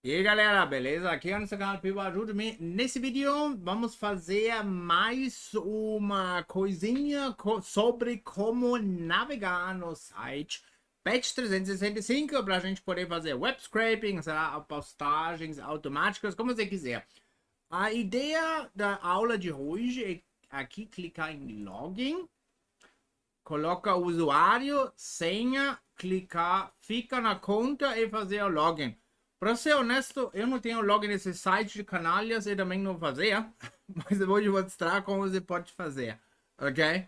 E aí galera, beleza? Aqui é o nosso canal Pivo Ajuda-me. Nesse vídeo vamos fazer mais uma coisinha sobre como navegar no site Patch 365 para a gente poder fazer web scraping, sei lá, postagens automáticas, como você quiser. A ideia da aula de hoje é aqui clicar em Login, coloca o usuário, senha, clicar, fica na conta e fazer o login. Para ser honesto, eu não tenho login nesse site de canalhas e também não fazer, mas eu vou te mostrar como você pode fazer, ok?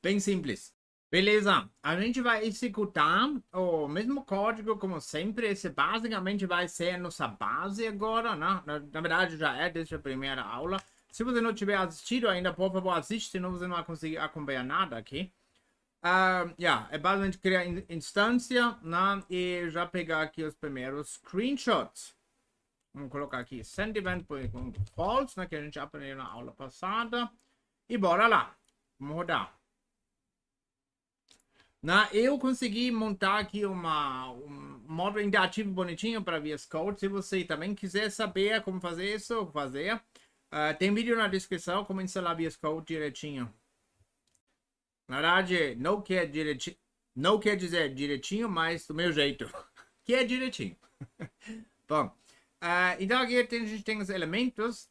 Bem simples. Beleza, a gente vai executar o mesmo código como sempre. Esse basicamente vai ser a nossa base agora, né? Na verdade já é desde a primeira aula. Se você não tiver assistido ainda, por favor assiste, senão você não vai conseguir acompanhar nada aqui. É basicamente criar instância, né? E já pegar aqui os primeiros screenshots. Vamos colocar aqui send event com false, né? Que a gente aprendeu na aula passada. E bora lá. Vamos rodar. Eu consegui montar aqui um módulo interativo bonitinho para VSCode. Se você também quiser saber como fazer isso, fazer. Tem vídeo na descrição como instalar VSCode direitinho. Na verdade, não quer dizer direitinho, mas do meu jeito, que é direitinho. Bom, então aqui a gente tem os elementos,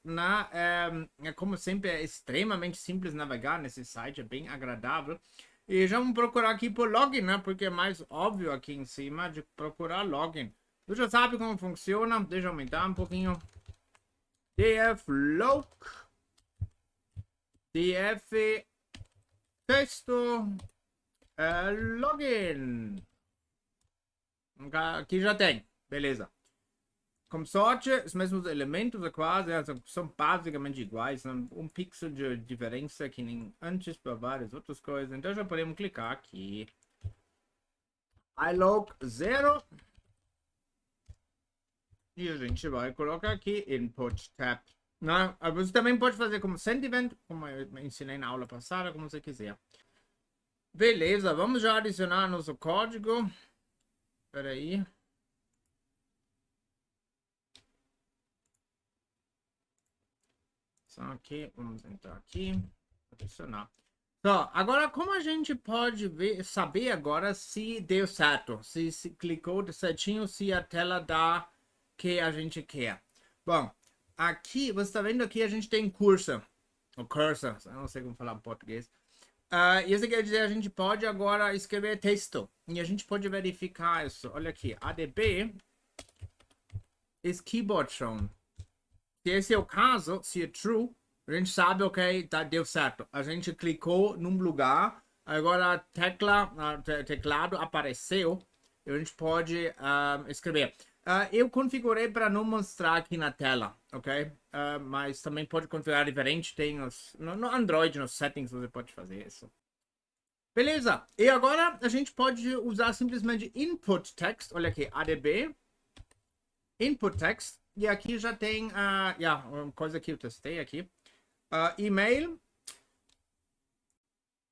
como sempre é extremamente simples navegar nesse site, é bem agradável. E já vamos procurar aqui por login, né? Porque é mais óbvio aqui em cima de procurar login. Você já sabe como funciona, deixa eu aumentar um pouquinho. df df texto login. Aqui já tem, beleza. Como sorte, os mesmos elementos quase são basicamente iguais, né? Um pixel de diferença que nem antes para várias outras coisas. Então já podemos clicar aqui. ilog 0. E a gente vai colocar aqui input tab. Não, você também pode fazer como send event, como eu ensinei na aula passada, como você quiser. Beleza, vamos já adicionar nosso código. Espera aí. Só aqui, vamos entrar aqui, adicionar. Então, agora como a gente pode saber agora se deu certo, se clicou certinho, se a tela dá que a gente quer. Bom, aqui, você está vendo aqui a gente tem cursor, o cursor, eu não sei como falar em português. Isso quer dizer a gente pode agora escrever texto e a gente pode verificar isso. Olha aqui, ADB is keyboard shown. Se esse é o caso, se é true, a gente sabe, ok, deu certo. A gente clicou num lugar, agora a teclado apareceu e a gente pode escrever. Eu configurei para não mostrar aqui na tela, ok? Mas também pode configurar diferente, tem no Android, nos settings, você pode fazer isso. Beleza, e agora a gente pode usar simplesmente input text, olha aqui, ADB, input text, e aqui já tem uma coisa que eu testei aqui. E-mail.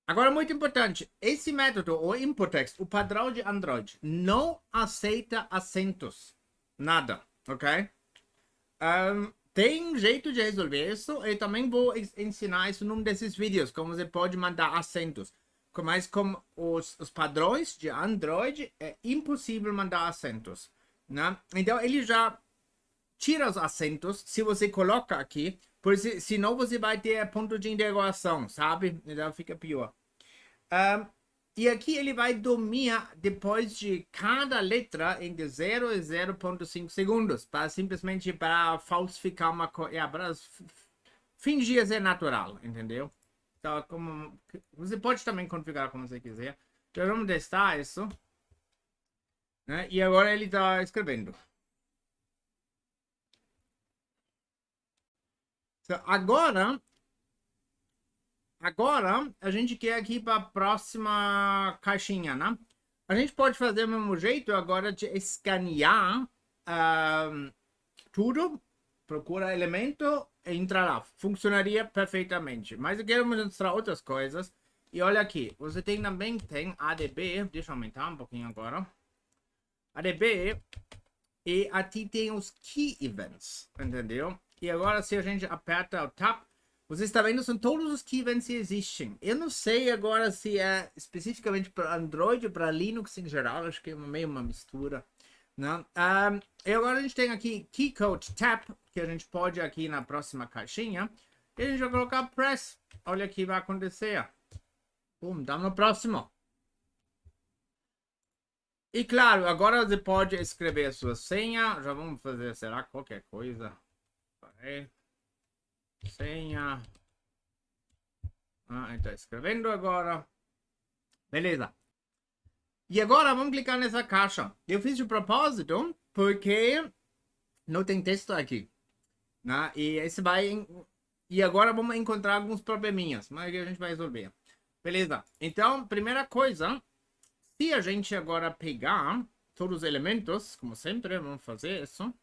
Agora, muito importante, esse método, o input text, o padrão de Android, não aceita acentos. Nada, ok? Tem jeito de resolver isso. Eu também vou ensinar isso num desses vídeos, como você pode mandar acentos. Mas com os padrões de Android, é impossível mandar acentos. Né? Então, ele já tira os acentos se você coloca aqui, porque senão você vai ter ponto de interrogação, sabe? Então fica pior. E aqui ele vai dormir depois de cada letra entre 0 e 0,5 segundos, para simplesmente para falsificar uma coisa, para fingir ser natural, entendeu? Então, como você pode também configurar como você quiser. Então vamos testar isso, né? E agora ele está escrevendo. Agora a gente quer aqui para a próxima caixinha, né? A gente pode fazer do mesmo jeito agora de escanear tudo, procura elemento e entrar lá. Funcionaria perfeitamente. Mas eu quero mostrar outras coisas. E olha aqui, você também tem ADB, deixa eu aumentar um pouquinho agora. ADB E aqui tem os key events, entendeu? E agora se a gente aperta o tab, vocês estão vendo, são todos os key events que existem. Eu não sei agora se é especificamente para Android ou para Linux em geral, acho que é meio uma mistura. Né? E agora a gente tem aqui key code tab, que a gente pode aqui na próxima caixinha. E a gente vai colocar press. Olha o que vai acontecer. Bum, dá no próximo. E claro, agora você pode escrever a sua senha. Já vamos fazer, será, qualquer coisa. Senha. Ele está escrevendo agora. Beleza. E agora vamos clicar nessa caixa. Eu fiz de propósito porque não tem texto aqui. Né? E esse vai... E agora vamos encontrar alguns probleminhas, mas a gente vai resolver. Beleza. Então, primeira coisa, se a gente agora pegar todos os elementos, como sempre, vamos fazer isso.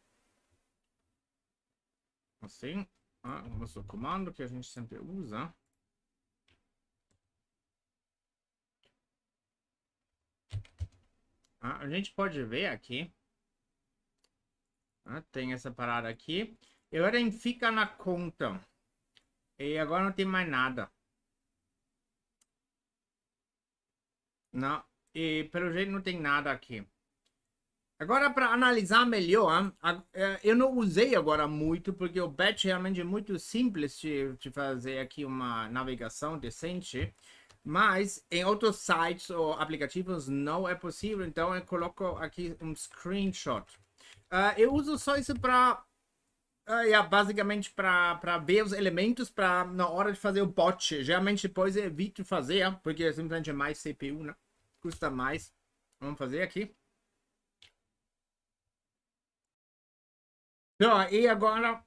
Assim. Vamos ao comando que a gente sempre usa. A gente pode ver aqui. Tem essa parada aqui. E agora a gente fica na conta. E agora não tem mais nada. Não. E pelo jeito não tem nada aqui. Agora, para analisar melhor, eu não usei agora muito, porque o batch realmente é muito simples de fazer aqui uma navegação decente. Mas em outros sites ou aplicativos não é possível, então eu coloco aqui um screenshot. Eu uso só isso para, basicamente para ver os elementos para na hora de fazer o bot. Geralmente depois eu evito fazer, porque simplesmente é mais CPU, né? Custa mais. Vamos fazer aqui. Então, e agora,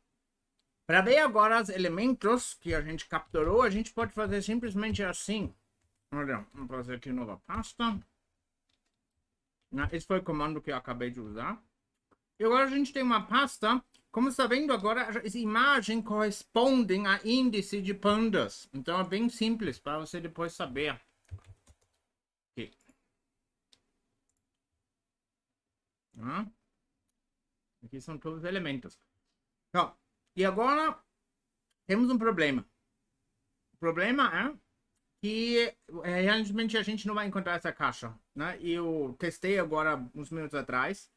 para ver agora os elementos que a gente capturou, a gente pode fazer simplesmente assim. Olha, vamos fazer aqui nova pasta. Esse foi o comando que eu acabei de usar. E agora a gente tem uma pasta. Como você está vendo agora, essa imagem corresponde a índice de pandas. Então é bem simples para você depois saber. Aqui. Aqui são todos os elementos. Então, e agora temos um problema. O problema é que realmente a gente não vai encontrar essa caixa. Né? Eu testei agora uns minutos atrás.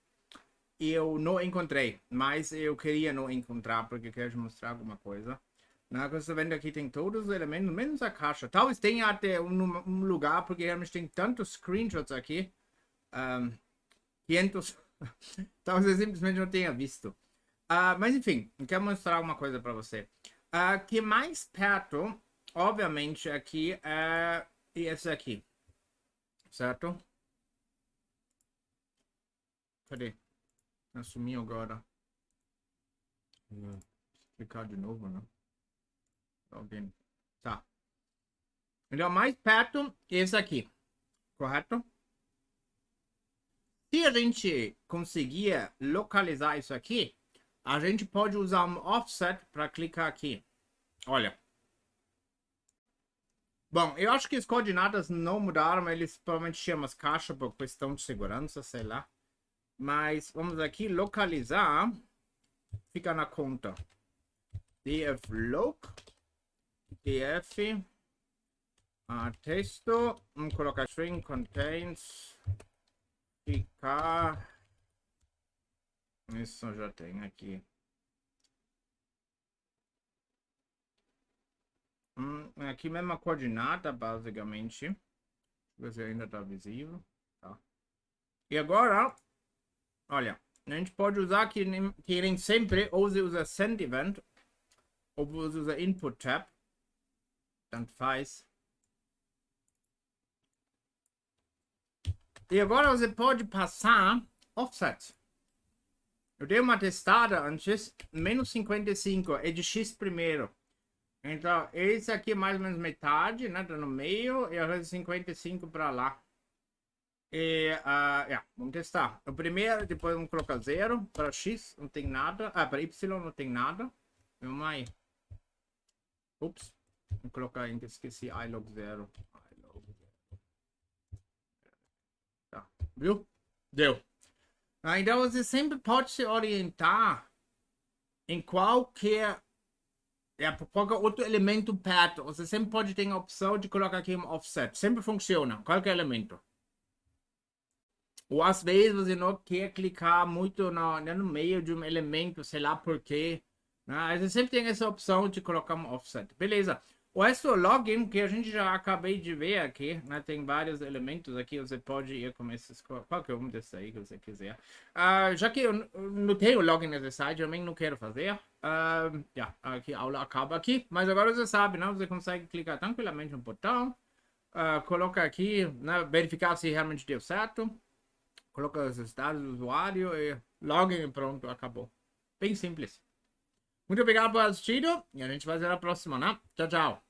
E eu não encontrei, mas eu queria não encontrar porque eu quero te mostrar alguma coisa. Na que você vendo aqui tem todos os elementos, menos a caixa. Talvez tenha até um lugar, porque realmente tem tantos screenshots aqui. 500. Talvez eu simplesmente não tenha visto. Mas enfim, eu quero mostrar uma coisa para você. Que mais perto, obviamente, aqui é esse aqui. Certo? Cadê? Sumiu agora. Vou clicar de novo, né? Alguém. Tá. Então, mais perto, esse aqui. Correto? Se a gente conseguir localizar isso aqui, a gente pode usar um offset para clicar aqui. Olha. Bom, eu acho que as coordenadas não mudaram, mas eles provavelmente chamam as caixas por questão de segurança, sei lá. Mas vamos aqui localizar. Fica na conta. dfloc. df. Texto. Vamos colocar string contains. Ficar. Isso já tem aqui. Aqui mesmo a coordenada, basicamente. Deixa eu ver se ainda está visível. Tá. E agora, olha, a gente pode usar que nem sempre, ou você usa send event, ou você usa input tab. Tanto faz. E agora você pode passar offset. Eu dei uma testada antes, menos 55, é de X primeiro. Então, esse aqui é mais ou menos metade, né? Tá no meio, e a 55 para lá. E, vamos testar. O primeiro, depois vamos colocar 0 para X, não tem nada. Para Y não tem nada. Vamos aí. Ups. Vou colocar, esqueci, ilog 0. Tá, viu? Deu. Então você sempre pode se orientar em qualquer outro elemento perto. Você sempre pode ter a opção de colocar aqui um offset. Sempre funciona, qualquer elemento. Ou às vezes você não quer clicar muito no meio de um elemento, sei lá por quê. Né? Você sempre tem essa opção de colocar um offset. Beleza. O resto login, que a gente já acabei de ver aqui, né? Tem vários elementos aqui, você pode ir com esses, qualquer um desses aí que você quiser. Já que eu não tenho login nesse site, eu também não quero fazer. Aqui a aula acaba aqui, mas agora você sabe, né? Você consegue clicar tranquilamente no botão, coloca aqui, né? Verificar se realmente deu certo. Coloca os dados do usuário e login e pronto, acabou. Bem simples. Muito obrigado por assistir e a gente vai ver na próxima, né? Tchau, tchau.